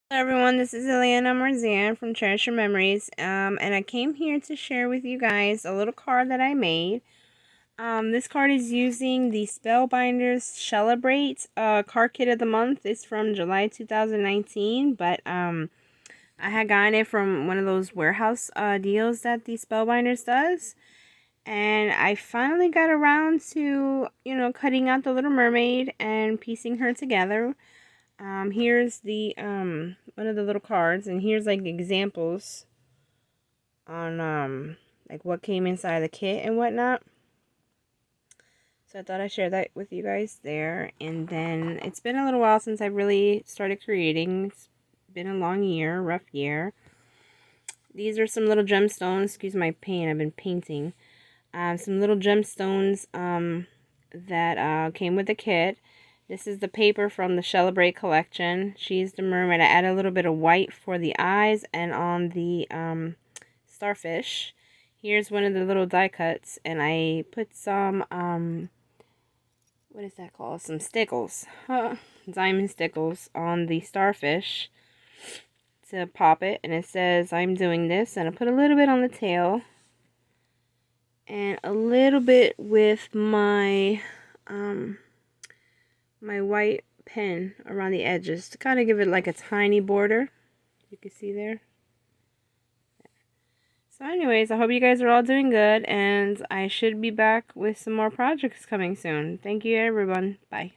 Hello everyone, this is Eliana Marzan from Cherishurmemories, and I came here to share with you guys a little card that I made. This card is using the Spellbinder's Celebrate card kit of the month. It's from July 2019, but I had gotten it from one of those warehouse deals that the Spellbinders does, and I finally got around to, cutting out the little mermaid and piecing her together. Here's the one of the little cards, and here's like examples on like what came inside the kit and whatnot. So I thought I'd share that with you guys there. And then it's been a little while since I really started creating. It's been a long year, rough year. These are some little gemstones. Excuse my paint, I've been painting. Some little gemstones that came with the kit. This is the paper from the Celebrate collection. She's the mermaid. I added a little bit of white for the eyes and on the starfish. Here's one of the little die cuts, and I put some, what is that called? Some stickles. Diamond stickles on the starfish to pop it, and it says, "I'm doing this," and I put a little bit on the tail. And a little bit with my my white pen around the edges to kind of give it like a tiny border. You can see there. So anyways, I hope you guys are all doing good, and I should be back with some more projects coming soon. Thank you everyone. Bye.